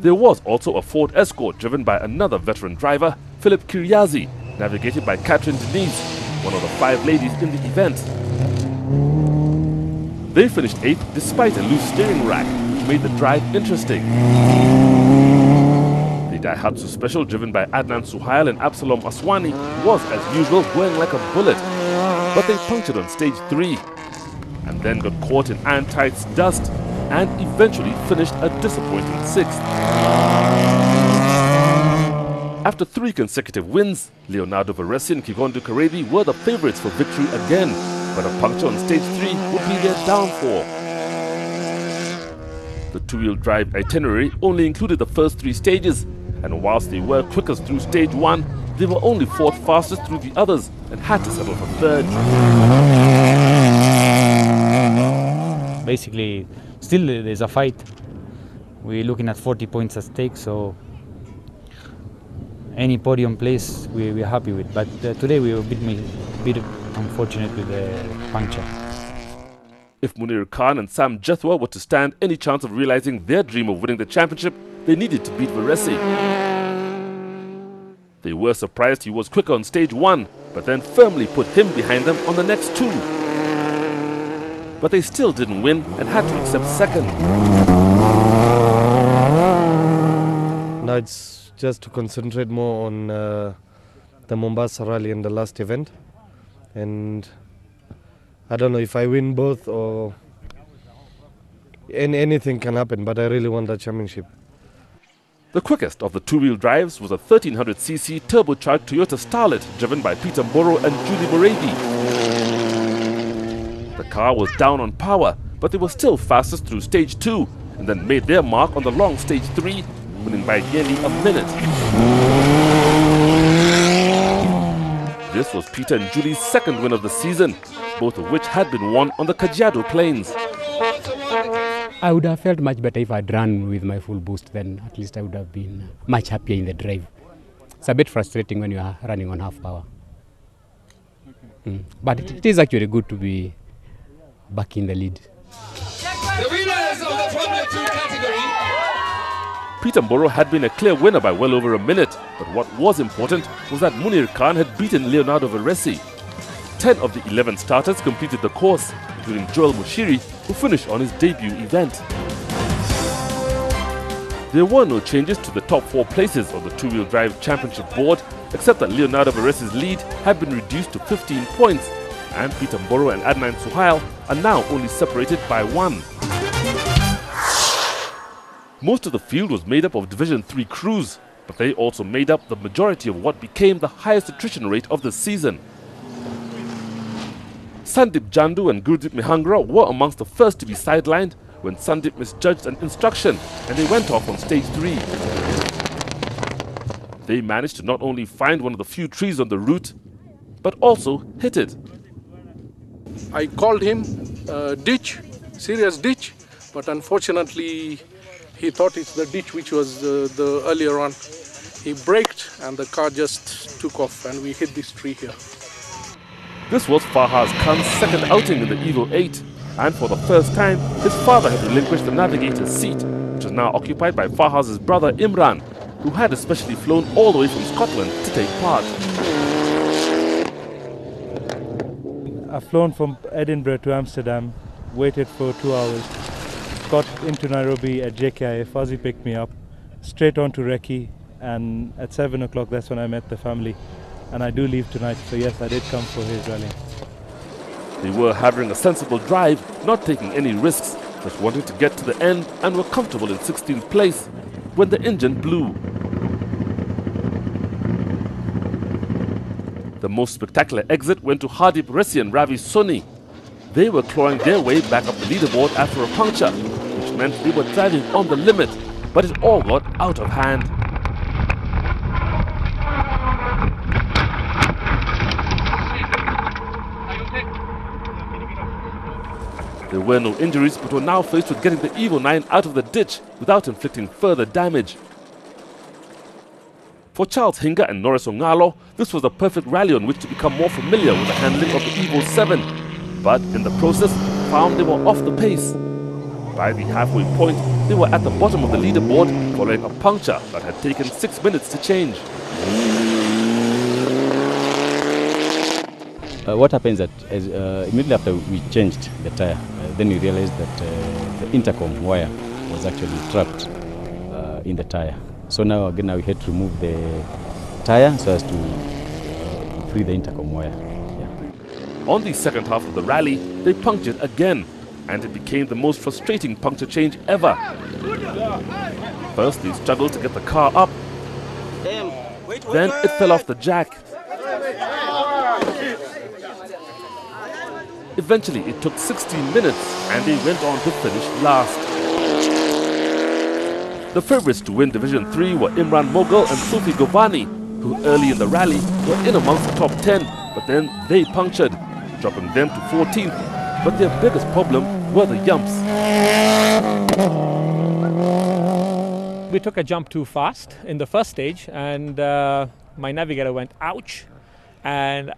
There was also a Ford Escort driven by another veteran driver, Philip Kiriazi, navigated by Catherine Denise, one of the 5 ladies in the event. They finished 8th despite a loose steering rack, which made the drive interesting. The Daihatsu Special driven by Adnan Suhail and Absalom Aswani was, as usual, going like a bullet, but they punctured on stage 3 and then got caught in iron tights dust and eventually finished a disappointing 6th. After 3 consecutive wins, Leonardo Veresi and Kigondo Karedi were the favourites for victory again, but a puncture on stage 3 would be their downfall. The 2-wheel drive itinerary only included the first 3 stages, and whilst they were quickest through stage 1, they were only 4th fastest through the others and had to settle for 3rd. Basically, still there's a fight. We're looking at 40 points at stake, so any podium place we're happy with. But today we were a bit unfortunate with the puncture. If Munir Khan and Sam Jethwa were to stand any chance of realizing their dream of winning the championship, they needed to beat Veresi. They were surprised he was quicker on stage 1, but then firmly put him behind them on the next 2. But they still didn't win and had to accept 2nd. Now it's just to concentrate more on the Mombasa Rally and the last event. And I don't know if I win both or anything can happen, but I really want that championship. The quickest of the 2-wheel drives was a 1300cc turbocharged Toyota Starlet driven by Peter Mboro and Julie Moredi. The car was down on power, but they were still fastest through stage 2 and then made their mark on the long stage 3, winning by nearly a minute. This was Peter and Julie's 2nd win of the season, both of which had been won on the Kajiado Plains. I would have felt much better if I'd run with my full boost, then at least I would have been much happier in the drive. It's a bit frustrating when you are running on half power. But it is actually good to be back in the lead. The winners of the Formula 2 category. Peter Mboro had been a clear winner by well over a minute, but what was important was that Munir Khan had beaten Leonardo Veresi. 10 of the 11 starters completed the course, including Joel Mushiri, who finished on his debut event. There were no changes to the top 4 places on the 2-wheel drive championship board, except that Leonardo Veresi's lead had been reduced to 15 points, and Peter Mboro and Adnan Suhail are now only separated by 1. Most of the field was made up of Division 3 crews, but they also made up the majority of what became the highest attrition rate of the season. Sandip Jandu and Gurdeep Mihangra were amongst the first to be sidelined when Sandip misjudged an instruction and they went off on stage 3. They managed to not only find one of the few trees on the route, but also hit it. I called him ditch, serious ditch, but unfortunately he thought it's the ditch which was the earlier on. He braked and the car just took off and we hit this tree here. This was Fahaz Khan's 2nd outing in the Evo 8, and for the first time, his father had relinquished the navigator's seat, which was now occupied by Fahaz's brother Imran, who had especially flown all the way from Scotland to take part. I've flown from Edinburgh to Amsterdam, waited for 2 hours, got into Nairobi at JKI, Fuzzy picked me up, straight on to Recce, and at 7 o'clock that's when I met the family. And I do leave tonight, so yes, I did come for his rally. They were having a sensible drive, not taking any risks, just wanting to get to the end and were comfortable in 16th place when the engine blew. The most spectacular exit went to Hardip Resi and Ravi Soni. They were clawing their way back up the leaderboard after a puncture, which meant they were driving on the limit, but it all got out of hand. There were no injuries, but were now faced with getting the Evo 9 out of the ditch without inflicting further damage. For Charles Hinga and Norris Ongalo, this was a perfect rally on which to become more familiar with the handling of the Evo 7, but in the process found they were off the pace. By the halfway point, they were at the bottom of the leaderboard following a puncture that had taken 6 minutes to change. What happens that immediately after we changed the tire, then we realized that the intercom wire was actually trapped in the tire. So now again we had to remove the tire so as to free the intercom wire. On the second half of the rally, they punctured again, and it became the most frustrating puncture change ever. First, they struggled to get the car up. Then it fell off the jack. Eventually, it took 16 minutes, and they went on to finish last. The favourites to win Division 3 were Imran Mughal and Sufi Govani, who early in the rally were in amongst the top 10, but then they punctured, dropping them to 14th. But their biggest problem were the jumps. We took a jump too fast in the first stage, and my navigator went ouch, and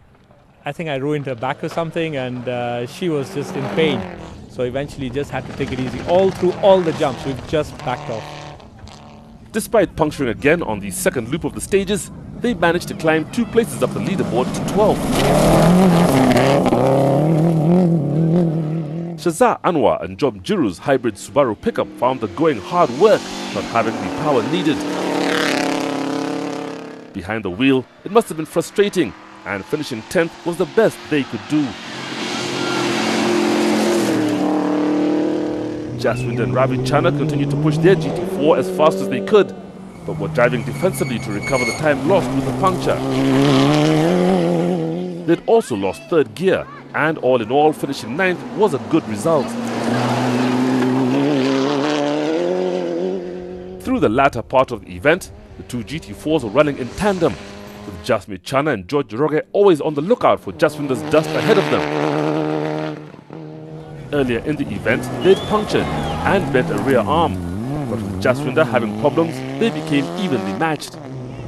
I think I ruined her back or something, and she was just in pain. So eventually just had to take it easy. All through all the jumps, we've just backed off. Despite puncturing again on the second loop of the stages, they managed to climb 2 places up the leaderboard to 12th. Shazza Anwar and Job Jiru's hybrid Subaru pickup found the going hard work, not having the power needed. Behind the wheel, it must have been frustrating, and finishing 10th was the best they could do. Jaswinder and Ravi Chana continued to push their GT4 as fast as they could, but were driving defensively to recover the time lost with the puncture. They'd also lost third gear, and all in all, finishing 9th was a good result. Through the latter part of the event, the 2 GT4s were running in tandem, with Jasmine Chana and George Roge always on the lookout for Jaswinder's dust ahead of them. Earlier in the event, they'd punctured and bent a rear arm, but with Jaswinder having problems, they became evenly matched.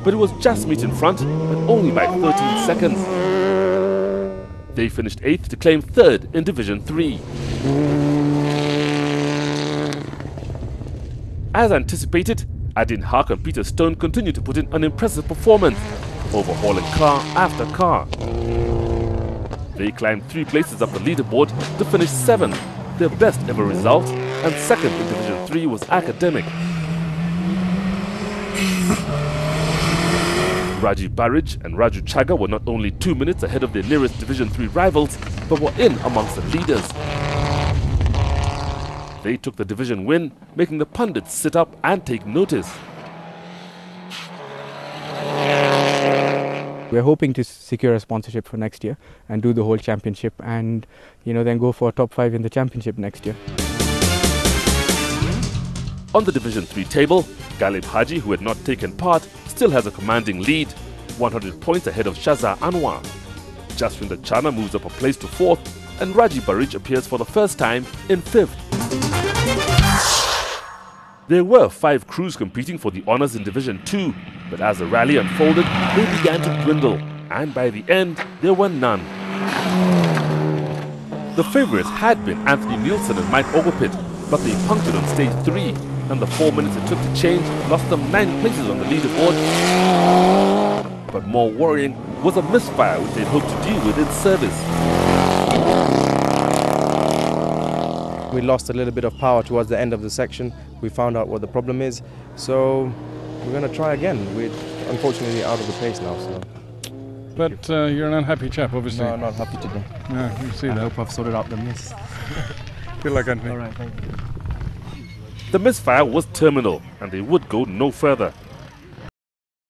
But it was Jasmeet in front, and only by 13 seconds. They finished 8th to claim 3rd in Division 3. As anticipated, Adin Haak and Peter Stone continued to put in an impressive performance, overhauling car after car. They climbed 3 places up the leaderboard to finish 7th, their best ever result, and 2nd in Division 3 was Academic. Rajiv Barij and Raju Chaga were not only 2 minutes ahead of their nearest Division 3 rivals, but were in amongst the leaders. They took the division win, making the pundits sit up and take notice. We're hoping to secure a sponsorship for next year and do the whole championship, and then go for a top 5 in the championship next year. On the Division 3 table, Galib Haji, who had not taken part, still has a commanding lead, 100 points ahead of Shazza Anwar. Jaswinder Chana moves up a place to 4th, and Raji Barij appears for the first time in 5th. There were 5 crews competing for the honours in Division 2, but as the rally unfolded, they began to dwindle, and by the end, there were none. The favourites had been Anthony Nielsen and Mike Ogopit, but they punctured on stage 3, and the 4 minutes it took to change lost them 9 places on the leaderboard. But more worrying was a misfire which they'd hoped to deal with in service. We lost a little bit of power towards the end of the section. We found out what the problem is, so we're going to try again. We're unfortunately out of the pace now. So. But you're an unhappy chap, obviously. No, I'm not happy today. Yeah, you see that. I hope I've sorted out the miss. Good luck, Anthony. All right, thank you. The misfire was terminal, and they would go no further.